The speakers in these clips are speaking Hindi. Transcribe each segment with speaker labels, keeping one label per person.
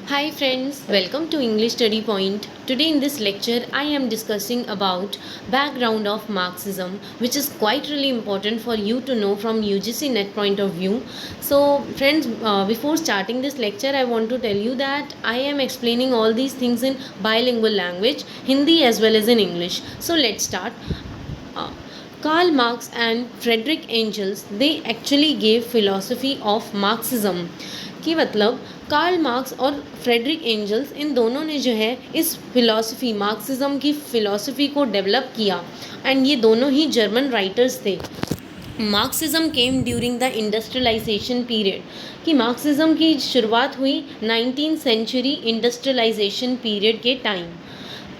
Speaker 1: Hi friends, welcome to English Study Point. Today in this lecture I am discussing about background of Marxism, which is quite really important for you to know from UGC net point of view. So friends, before starting this lecture I want to tell you that I am explaining all these things in bilingual language, Hindi as well as in English. So let's start. Uh, Karl Marx and Frederick Engels, they actually gave philosophy of Marxism. कि मतलब कार्ल मार्क्स और फ्रेडरिक एंजल्स इन दोनों ने जो है इस फिलॉसफी मार्क्सिज्म की फ़िलॉसफी को डेवलप किया एंड ये दोनों ही जर्मन राइटर्स थे. Marxism came during the industrialization period कि मार्क्सिज्म की शुरुआत हुई 19th सेंचुरी इंडस्ट्रियलाइजेशन पीरियड के time.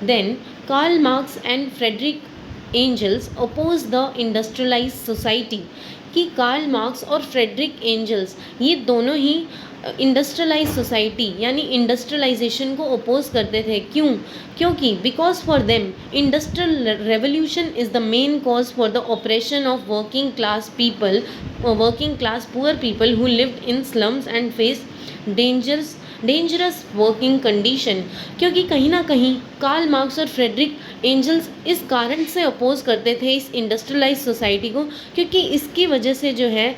Speaker 1: Then Karl Marx and Friedrich Engels oppose the industrialize society कि कार्ल मार्क्स और फ्रेडरिक एंजल्स ये दोनों ही इंडस्ट्रियलाइज सोसाइटी यानी इंडस्ट्रियलाइजेशन को अपोज करते थे. क्योंकि because for them industrial revolution is the main cause for the operation of working class people, working class poor people who lived in slums and face dangerous working condition. क्योंकि कहीं ना कहीं कार्ल मार्क्स और फ्रेडरिक एंजल्स इस कारण से अपोज करते थे इस इंडस्ट्रियलाइज सोसाइटी को, क्योंकि इसकी वजह से जो है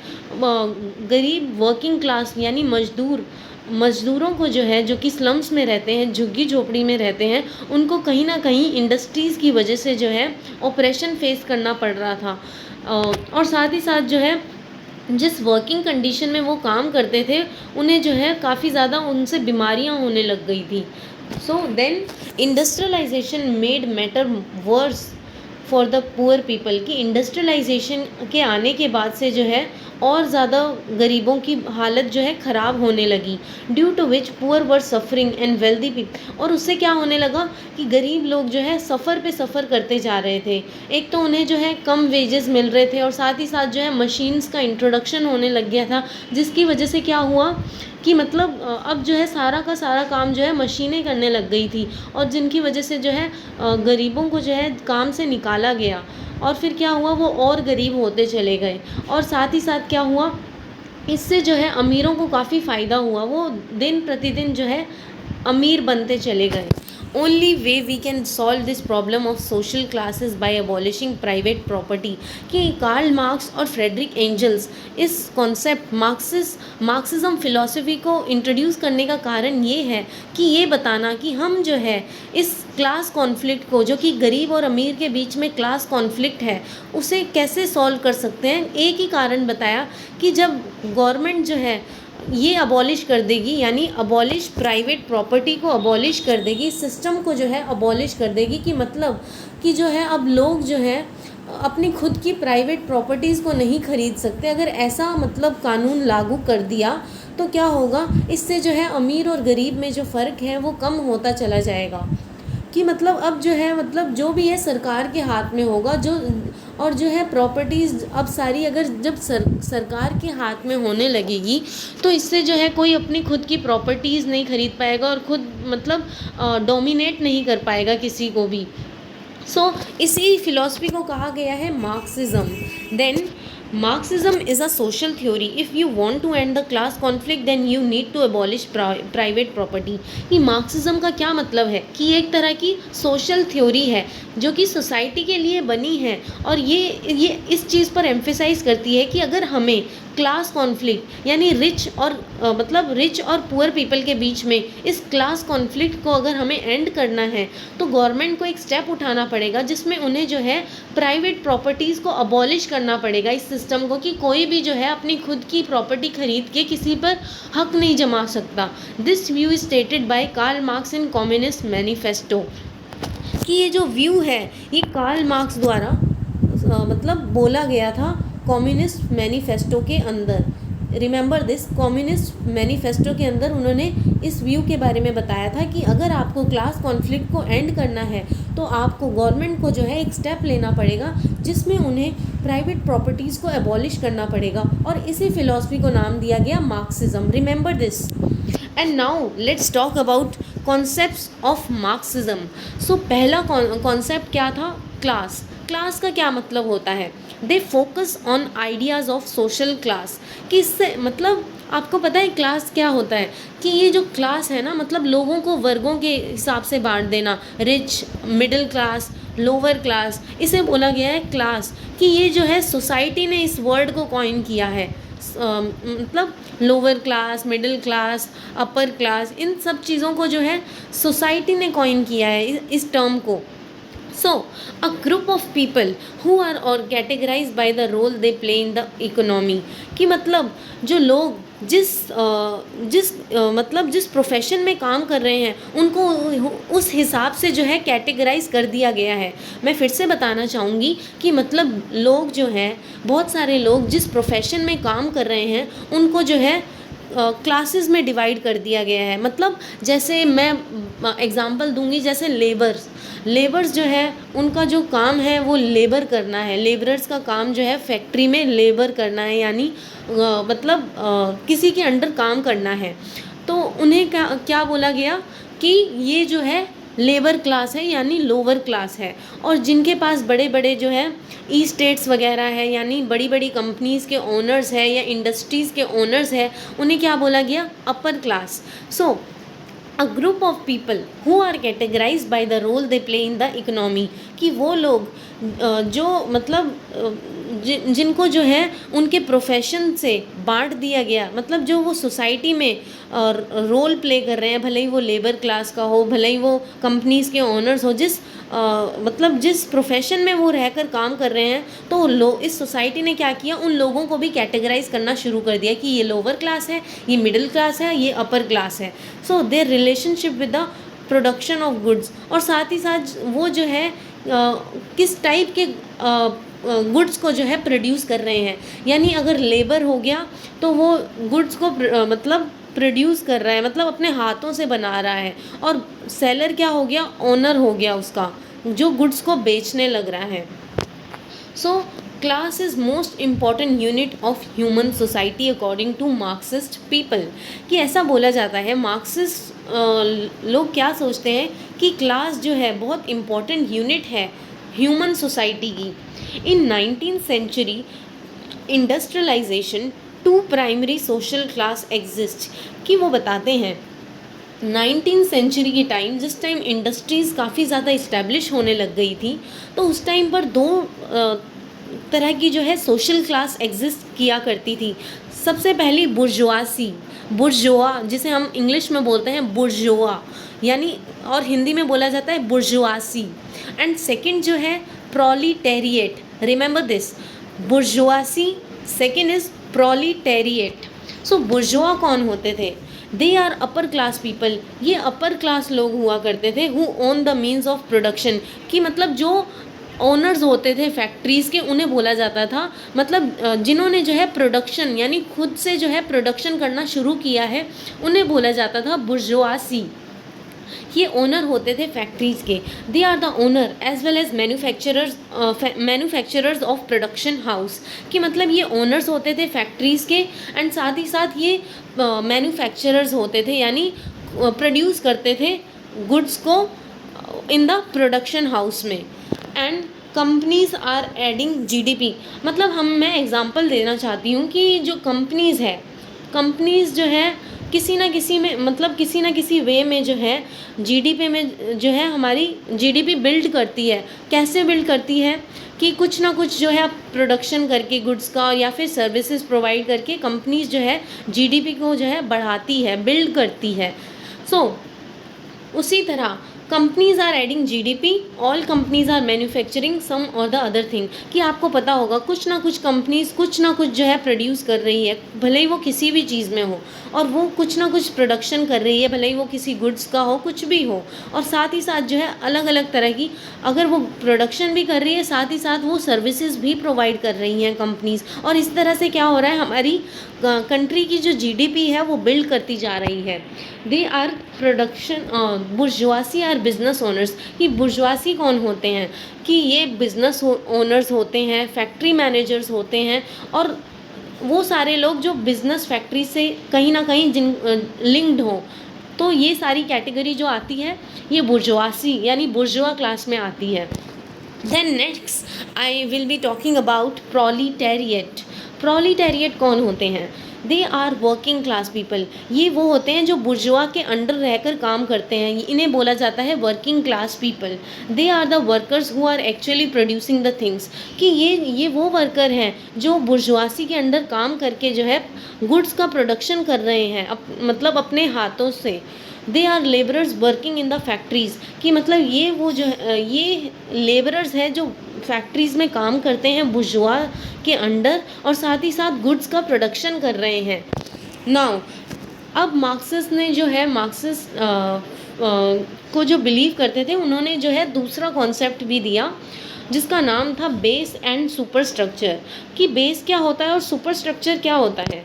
Speaker 1: गरीब वर्किंग क्लास यानी मज़दूरों को जो है, जो कि स्लम्स में रहते हैं, झुग्गी झोपड़ी में रहते हैं, उनको कहीं ना कहीं इंडस्ट्रीज़ की वजह से जो है ऑपरेशन फेस करना पड़ रहा था. और साथ ही साथ जो है जिस वर्किंग कंडीशन में वो काम करते थे उन्हें जो है काफ़ी ज़्यादा उनसे बीमारियां होने लग गई थी. So then industrialization made matter worse for the poor people कि इंडस्ट्रियलाइजेशन के आने के बाद से जो है और ज़्यादा गरीबों की हालत जो है ख़राब होने लगी. Due to which poor were suffering and wealthy people, और उससे क्या होने लगा कि गरीब लोग जो है सफ़र पे सफ़र करते जा रहे थे. एक तो उन्हें जो है कम वेजेस मिल रहे थे और साथ ही साथ जो है मशीन्स का इंट्रोडक्शन होने लग गया था, जिसकी वजह से क्या हुआ कि मतलब अब जो है सारा का सारा काम जो है मशीनें करने लग गई थी, और जिनकी वजह से जो है गरीबों को जो है काम से निकाला गया. और फिर क्या हुआ, वो और गरीब होते चले गए. और साथ ही साथ क्या हुआ, इससे जो है अमीरों को काफ़ी फ़ायदा हुआ, वो दिन प्रतिदिन जो है अमीर बनते चले गए. Only way we can solve this problem of social classes by abolishing private property कि कार्ल मार्क्स और फ्रेडरिक एंजल्स इस कॉन्सेप्ट मार्क्सिज्म फिलॉसफी को इंट्रोड्यूस करने का कारण ये है कि ये बताना कि हम जो है इस क्लास कॉन्फ्लिक्ट को, जो कि गरीब और अमीर के बीच में क्लास कॉन्फ्लिक्ट है, उसे कैसे सॉल्व कर सकते हैं. एक ही कारण बताया कि जब गवर्नमेंट जो है ये अबॉलिश कर देगी, यानी अबॉलिश प्राइवेट प्रॉपर्टी को अबॉलिश कर देगी, सिस्टम को जो है अबॉलिश कर देगी, कि मतलब कि जो है अब लोग जो है अपनी खुद की प्राइवेट प्रॉपर्टीज़ को नहीं खरीद सकते. अगर ऐसा मतलब कानून लागू कर दिया तो क्या होगा, इससे जो है अमीर और गरीब में जो फ़र्क है वो कम होता चला जाएगा. कि मतलब अब जो है मतलब जो भी है सरकार के हाथ में होगा, जो और जो है प्रॉपर्टीज़ अब सारी अगर जब सरकार के हाथ में होने लगेगी तो इससे जो है कोई अपनी खुद की प्रॉपर्टीज़ नहीं खरीद पाएगा और खुद मतलब डोमिनेट नहीं कर पाएगा किसी को भी. सो इसी फिलॉसफी को कहा गया है Marxism. Then Marxism is a social theory. If you want to end the class conflict, then you need to abolish private property. कि मार्क्सिज्म का क्या मतलब है कि एक तरह की सोशल थ्योरी है जो कि सोसाइटी के लिए बनी है, और ये इस चीज़ पर एम्फेसाइज करती है कि अगर हमें क्लास कॉन्फ्लिक्ट यानी रिच और पुअर पीपल के बीच में इस क्लास कॉन्फ्लिक्ट को अगर हमें एंड करना है तो गवर्नमेंट को एक स्टेप उठाना पड़ेगा, जिसमें उन्हें जो है प्राइवेट प्रॉपर्टीज़ को अबॉलिश करना पड़ेगा इस सिस्टम को, कि कोई भी जो है अपनी खुद की प्रॉपर्टी खरीद के किसी पर हक नहीं जमा सकता. This view is stated by Karl Marx in Communist Manifesto. कि ये जो व्यू है ये कार्ल मार्क्स द्वारा मतलब बोला गया था कम्युनिस्ट मैनिफेस्टो के अंदर. रिमेंबर दिस, कम्युनिस्ट मैनिफेस्टो के अंदर उन्होंने इस व्यू के बारे में बताया था कि अगर आपको क्लास कॉन्फ्लिक्ट को एंड करना है तो आपको गवर्नमेंट को जो है एक स्टेप लेना पड़ेगा, जिसमें उन्हें प्राइवेट प्रॉपर्टीज़ को एबॉलिश करना पड़ेगा, और इसी फिलॉसफी को नाम दिया गया Marxism. Remember this. And now let's talk about concepts of Marxism. So पहला कॉन्सेप्ट क्या था, क्लास. क्लास का क्या मतलब होता है? They focus on ideas of social class, कि इससे मतलब आपको पता है क्लास क्या होता है? कि ये जो क्लास है ना, मतलब लोगों को वर्गों के हिसाब से बांट देना, rich, middle class, lower class, इसे बोला गया है क्लास। कि ये जो है सोसाइटी ने इस वर्ड को कॉइन किया है। मतलब lower class, middle class, upper class, इन सब चीज़ों को जो है सोसाइटी ने कॉइन किया है इस टर्म को। So, a group of people who are or categorized by the role they play in the economy, कि मतलब जो लोग जिस प्रोफेशन में काम कर रहे हैं उनको उस हिसाब से जो है कैटेगराइज कर दिया गया है। मैं फिर से बताना चाहूँगी कि मतलब लोग जो हैं, बहुत सारे लोग जिस प्रोफेशन में काम कर रहे हैं उनको जो है क्लासेस में डिवाइड कर दिया गया है। मतलब जैसे मैं एग्जांपल दूंगी, जैसे लेबर्स जो है उनका जो काम है वो लेबर करना है। लेबरर्स का काम जो है फैक्ट्री में लेबर करना है, यानी मतलब किसी के अंडर काम करना है। तो उन्हें क्या बोला गया कि ये जो है लेबर क्लास है, यानी लोअर क्लास है। और जिनके पास बड़े बड़े जो है ई स्टेट्स वगैरह है, यानी बड़ी बड़ी कंपनीज़ के ओनर्स है या इंडस्ट्रीज़ के ओनर्स है, उन्हें क्या बोला गया? Upper class. So a group of people who are categorize by the role they play in the economy, कि वो लोग जो मतलब जिनको जो है उनके प्रोफेशन से बांट दिया गया, मतलब जो वो सोसाइटी में रोल प्ले कर रहे हैं, भले ही वो लेबर क्लास का हो, भले ही वो कंपनीज़ के ओनर्स हो, मतलब जिस प्रोफेशन में वो रहकर काम कर रहे हैं, तो इस सोसाइटी ने क्या किया, उन लोगों को भी कैटेगराइज करना शुरू कर दिया कि ये लोअर क्लास है, ये मिडिल क्लास है, ये अपर क्लास है। So their relationship with the production of goods, और साथ ही साथ वो जो है किस टाइप के गुड्स को जो है प्रोड्यूस कर रहे हैं। यानी अगर लेबर हो गया तो वो गुड्स को मतलब प्रोड्यूस कर रहा है, मतलब अपने हाथों से बना रहा है। और सेलर क्या हो गया? ओनर हो गया उसका, जो गुड्स को बेचने लग रहा है। So class is most important unit of human society according to Marxist people, कि ऐसा बोला जाता है। मार्क्सिस्ट लोग क्या सोचते हैं कि क्लास जो है बहुत इम्पॉर्टेंट यूनिट है ह्यूमन सोसाइटी की। In 19th century industrialization two primary social class exist, कि वो बताते हैं 19th सेंचुरी की टाइम, जिस टाइम इंडस्ट्रीज़ काफ़ी ज़्यादा इस्टेब्लिश होने लग गई थी, तो उस टाइम पर दो तरह की जो है सोशल क्लास एग्जिस्ट किया करती थी। सबसे पहली बुर्जुआ, जिसे हम इंग्लिश में बोलते हैं बुर्जुआ, यानी और हिंदी में बोला जाता है बुर्जुआसी। एंड सेकंड जो है proletariat, remember this, bourgeoisie, second is proletariat. So bourgeois कौन होते थे? They are upper class people, ये अपर क्लास लोग हुआ करते थे, who own the means of production, कि मतलब जो ओनर्स होते थे फैक्ट्रीज़ के, उन्हें बोला जाता था, मतलब जिन्होंने जो है प्रोडक्शन यानी खुद से जो है प्रोडक्शन करना शुरू किया है, उन्हें बोला जाता था बुर्जुआसी। ये ओनर होते थे फैक्ट्रीज़ के। They are the owner as well as manufacturers of production house, कि मतलब ये ओनर्स होते थे फैक्ट्रीज़ के, एंड साथ ही साथ ये मैन्युफैक्चरर्स होते थे, यानी प्रोड्यूस करते थे गुड्स को इन द प्रोडक्शन हाउस में। And companies are adding GDP, मतलब मैं एग्जांपल देना चाहती हूँ कि जो कंपनीज जो है किसी ना किसी वे में जो है जीडीपी में जो है हमारी जीडीपी बिल्ड करती है। कैसे बिल्ड करती है? कि कुछ ना कुछ जो है प्रोडक्शन करके गुड्स का या फिर सर्विसेज प्रोवाइड करके कंपनीज जो है जीडीपी को जो है बढ़ाती है, बिल्ड करती है। सो उसी तरह companies are adding GDP, all companies are manufacturing some or the other thing, कि आपको पता होगा कुछ ना कुछ कंपनीज कुछ ना कुछ जो है प्रोड्यूस कर रही है, भले ही वो किसी भी चीज़ में हो, और वो कुछ ना कुछ प्रोडक्शन कर रही है, भले ही वो किसी गुड्स का हो, कुछ भी हो। और साथ ही साथ जो है अलग अलग तरह की, अगर वो प्रोडक्शन भी कर रही है, साथ ही साथ वो सर्विसेज भी प्रोवाइड कर रही हैं कंपनीज। और इस तरह से क्या हो रहा है, हमारी कंट्री की जो जीडीपी है वो बिल्ड करती जा रही है। They are bourgeoisie or business owners, कि बुर्जुआसी कौन होते हैं? कि ये बिजनेस ओनर्स होते हैं, फैक्ट्री मैनेजर्स होते हैं, और वो सारे लोग जो बिजनेस फैक्ट्री से कहीं ना कहीं लिंक्ड हो। तो ये सारी कैटेगरी जो आती है ये बुर्जुआसी यानी बुर्जुआ क्लास में आती है। Then next I will be talking about proletariat. Proletariat कौन होते हैं? They are working class people. ये वो होते हैं जो बुर्जुआ के अंडर रहकर काम करते हैं, इन्हें बोला जाता है working class people. They are the workers who are actually producing the things, कि ये वो वर्कर हैं जो बुर्जुआसी के अंडर काम करके जो है गुड्स का प्रोडक्शन कर रहे हैं, मतलब अपने हाथों से। They are labourers working in the factories, कि मतलब ये वो जो ये लेबरर्स हैं जो फैक्ट्रीज़ में काम करते हैं बुर्जुआ के अंडर, और साथ ही साथ गुड्स का प्रोडक्शन कर रहे हैं। नाउ अब मार्क्सिस्ट ने जो है मार्क्सिस्ट को जो बिलीव करते थे, उन्होंने जो है दूसरा कॉन्सेप्ट भी दिया जिसका नाम था बेस एंड सुपर स्ट्रक्चर। कि बेस क्या होता है और सुपर स्ट्रक्चर क्या होता है।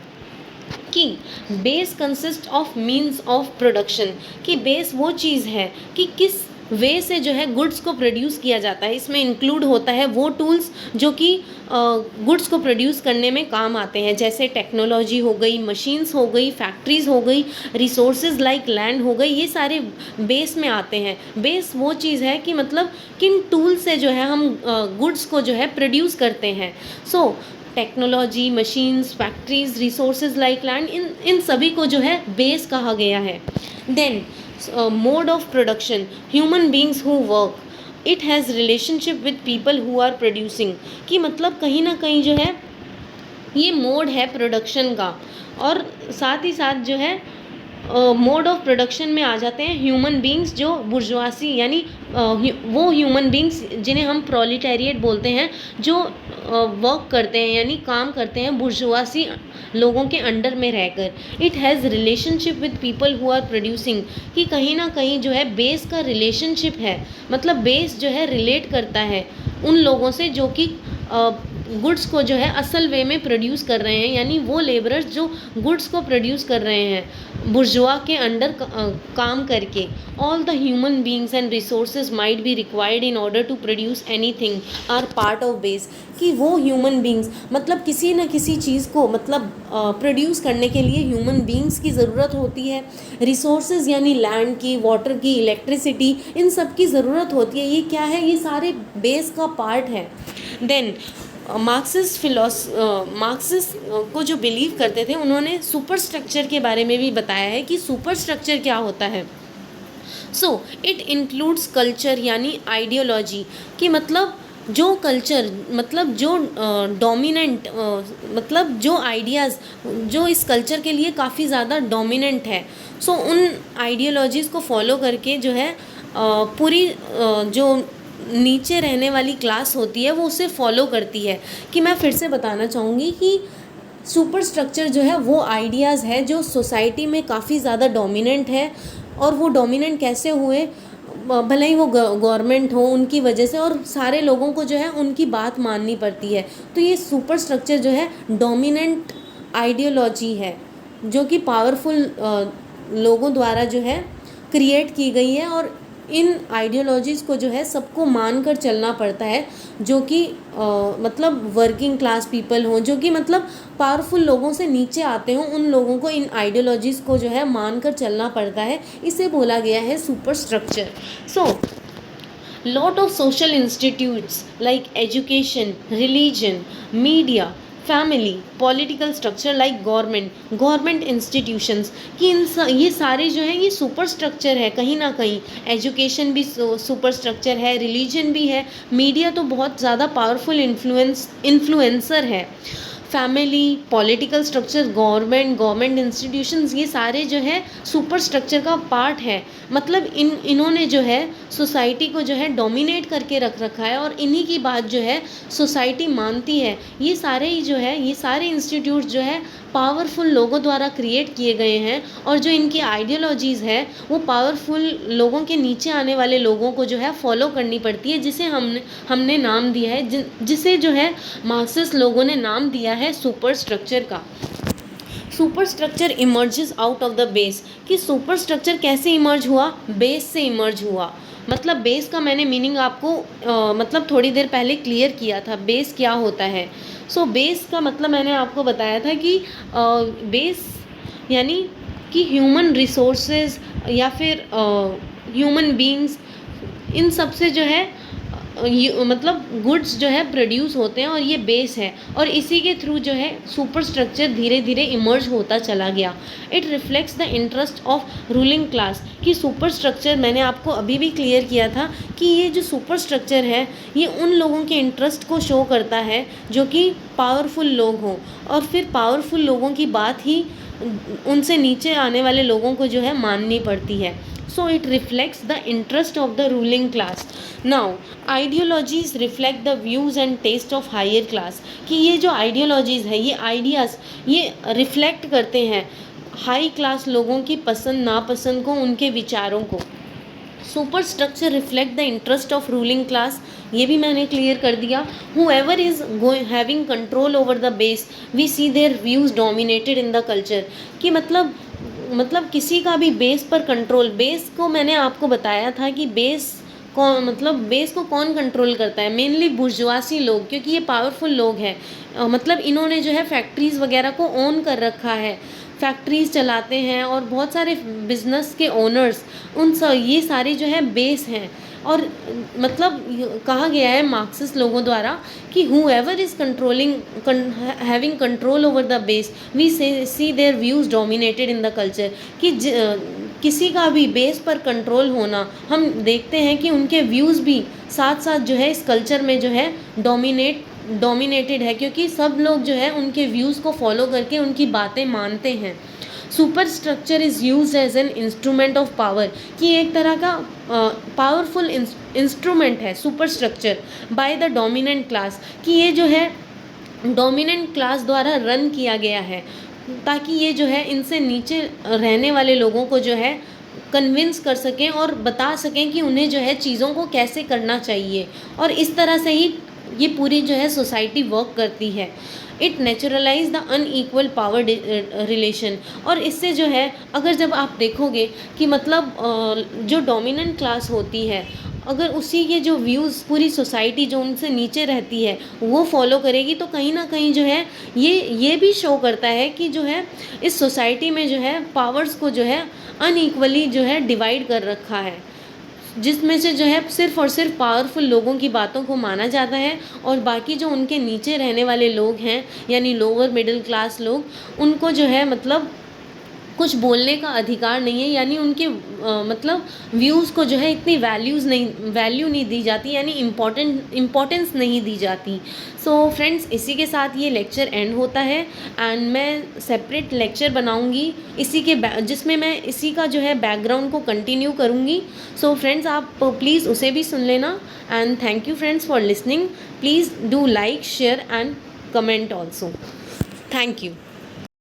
Speaker 1: कि base consist of means of production, कि बेस वो चीज़ है कि किस वे से जो है गुड्स को प्रोड्यूस किया जाता है। इसमें इंक्लूड होता है वो टूल्स जो कि गुड्स को प्रोड्यूस करने में काम आते हैं, जैसे टेक्नोलॉजी हो गई, मशीन्स हो गई, फैक्ट्रीज़ हो गई, रिसोर्सेज लाइक लैंड हो गई, ये सारे बेस में आते हैं। बेस वो चीज़ है कि मतलब किन टूल से जो है हम गुड्स को जो है प्रोड्यूस करते हैं। So technology, machines, factories, resources like land, इन सभी को जो है बेस कहा गया है। Then mode of production, human beings who work, it has relationship with people who are producing, कि मतलब कहीं ना कहीं जो है ये मोड है प्रोडक्शन का, और साथ ही साथ जो है मोड ऑफ प्रोडक्शन में आ जाते हैं ह्यूमन बींग्स जो बुर्जुआसी, यानी वो ह्यूमन बींग्स जिन्हें हम प्रोलिटेरिएट बोलते हैं, जो वर्क करते हैं यानी काम करते हैं बुर्जुआसी लोगों के अंडर में रहकर। It has relationship with people who are producing, कि कहीं ना कहीं जो है बेस का रिलेशनशिप है, मतलब बेस जो है रिलेट करता है उन लोगों से जो कि गुड्स को जो है असल वे में प्रोड्यूस कर रहे हैं, यानी वो लेबरर्स जो गुड्स को प्रोड्यूस कर रहे हैं बुर्जुआ के अंडर काम करके। All the human beings and resources might be required in order to produce anything are part of base, कि वो ह्यूमन बींग्स मतलब किसी न किसी चीज़ को मतलब प्रोड्यूस करने के लिए ह्यूमन बींग्स की ज़रूरत होती है। रिसोर्सेज यानी लैंड की, वाटर की, इलेक्ट्रिसिटी, इन सब की ज़रूरत होती है। ये क्या है? ये सारे बेस का पार्ट है। देन मार्क्सिस्ट को जो बिलीव करते थे, उन्होंने सुपर स्ट्रक्चर के बारे में भी बताया है कि सुपर स्ट्रक्चर क्या होता है। सो इट इंक्लूड्स कल्चर यानी आइडियोलॉजी, कि मतलब जो कल्चर मतलब जो डोमिनेंट मतलब जो आइडियाज़ जो इस कल्चर के लिए काफ़ी ज़्यादा डोमिनेंट है, सो उन आइडियोलॉजीज़ को फॉलो करके जो है पूरी जो नीचे रहने वाली क्लास होती है वो उसे फॉलो करती है। कि मैं फिर से बताना चाहूँगी कि सुपर स्ट्रक्चर जो है वो आइडियाज़ है जो सोसाइटी में काफ़ी ज़्यादा डोमिनेंट है, और वो डोमिनेंट कैसे हुए, भले ही वो गवर्नमेंट हो उनकी वजह से, और सारे लोगों को जो है उनकी बात माननी पड़ती है। तो ये सुपर स्ट्रक्चर जो है डोमिनेंट आइडियोलॉजी है जो कि पावरफुल लोगों द्वारा जो है क्रिएट की गई है, और इन आइडियोलॉजीज़ को जो है सबको मानकर चलना पड़ता है, जो कि मतलब वर्किंग क्लास पीपल हों, जो कि मतलब पावरफुल लोगों से नीचे आते हों, उन लोगों को इन आइडियोलॉजीज़ को जो है मानकर चलना पड़ता है। इसे बोला गया है super structure. So lot of social institutes like education, religion, media, family, political structure like government institutions, कि ये सारे जो हैं ये सुपर स्ट्रक्चर है कहीं ना कहीं। एजुकेशन भी सुपर स्ट्रक्चर है, रिलीजन भी है, मीडिया तो बहुत ज़्यादा पावरफुल इन्फ्लुएंसर है, family, political structure, government institutions, ये सारे जो है सुपर स्ट्रक्चर का पार्ट है। मतलब इन्होंने जो है सोसाइटी को जो है डोमिनेट करके रख रखा है, और इन्हीं की बात जो है सोसाइटी मानती है। ये सारे ही जो है ये सारे इंस्टीट्यूट जो है पावरफुल लोगों द्वारा क्रिएट किए गए हैं, और जो इनकी आइडियोलॉजीज़ है वो पावरफुल लोगों के नीचे आने वाले लोगों को जो है फॉलो करनी पड़ती है, जिसे हमने नाम दिया है, जिसे जो है मार्क्सिस्ट लोगों ने नाम दिया है सुपर स्ट्रक्चर का। Super structure emerges out of the base, कि सुपर स्ट्रक्चर कैसे इमर्ज हुआ? बेस से इमर्ज हुआ। मतलब बेस का मैंने मीनिंग आपको मतलब थोड़ी देर पहले क्लियर किया था, बेस क्या होता है। सो बेस का मतलब मैंने आपको बताया था कि बेस यानी कि ह्यूमन रिसोर्सेज या फिर ह्यूमन बींग्स, इन सब से जो है मतलब गुड्स जो है प्रोड्यूस होते हैं और ये बेस है, और इसी के थ्रू जो है सुपर स्ट्रक्चर धीरे धीरे इमर्ज होता चला गया। It reflects the interest of ruling class, कि सुपर स्ट्रक्चर मैंने आपको अभी भी क्लियर किया था कि ये जो सुपर स्ट्रक्चर है ये उन लोगों के इंटरेस्ट को शो करता है जो कि पावरफुल लोग हों, और फिर पावरफुल लोगों की बात ही उनसे नीचे आने वाले लोगों को जो है माननी पड़ती है। So it reflects the interest of the ruling class. Now ideologies reflect the views and taste of higher class, कि ये जो आइडियोलॉजीज़ है, ये आइडियाज़, ये रिफ्लेक्ट करते हैं हाई क्लास लोगों की पसंद नापसंद को, उनके विचारों को। Super structure reflect the interest of ruling class, ये भी मैंने क्लियर कर दिया। Whoever is having control over the base, we see their views dominated in the culture, कि मतलब किसी का भी बेस पर कंट्रोल, बेस को मैंने आपको बताया था कि बेस को कौन कंट्रोल करता है, मेनली बुर्जुआसी लोग, क्योंकि ये पावरफुल लोग हैं। मतलब इन्होंने जो है फैक्ट्रीज़ वगैरह को ओन कर रखा है, फैक्ट्रीज़ चलाते हैं, और बहुत सारे बिजनेस के ओनर्स, ये सारे जो है बेस हैं। और मतलब कहा गया है मार्क्सिस्ट लोगों द्वारा कि whoever is having control over the base, we see their views dominated in the culture, कि किसी का भी बेस पर कंट्रोल होना, हम देखते हैं कि उनके व्यूज़ भी साथ साथ जो है इस कल्चर में जो है डोमिनेटेड है, क्योंकि सब लोग जो है उनके व्यूज़ को फॉलो करके उनकी बातें मानते हैं। Super structure is use as an instrument of power, कि एक तरह का पावरफुल इंस्ट्रूमेंट है super structure by the dominant class, कि ये जो है डोमिनेंट क्लास द्वारा रन किया गया है, ताकि ये जो है इनसे नीचे रहने वाले लोगों को जो है कन्विंस कर सकें और बता सकें कि उन्हें जो है चीज़ों को कैसे करना चाहिए, और इस तरह से ही ये पूरी जो है सोसाइटी वर्क करती है। It neutralise the unequal power relation, और इससे जो है अगर जब आप देखोगे कि मतलब जो डोमिनेंट क्लास होती है, अगर उसी के जो व्यूज़ पूरी सोसाइटी जो उनसे नीचे रहती है वो फॉलो करेगी, तो कहीं ना कहीं जो है ये भी शो करता है कि जो है इस सोसाइटी में जो है पावर्स को जो है अनईक्वली जो है डिवाइड कर रखा है, जिसमें से जो है सिर्फ़ और सिर्फ पावरफुल लोगों की बातों को माना जाता है, और बाकी जो उनके नीचे रहने वाले लोग हैं यानी लोअर मिडिल क्लास लोग, उनको जो है मतलब कुछ बोलने का अधिकार नहीं है, यानी उनके मतलब व्यूज़ को जो है इतनी वैल्यू नहीं दी जाती, यानी इम्पोर्टेंस नहीं दी जाती। सो फ्रेंड्स, इसी के साथ ये लेक्चर एंड होता है, एंड मैं सेपरेट लेक्चर बनाऊंगी जिसमें मैं इसी का जो है बैकग्राउंड को कंटिन्यू करूंगी। सो फ्रेंड्स, आप प्लीज़ उसे भी सुन लेना, and thank you friends for listening. Please do like, share and comment also. Thank you.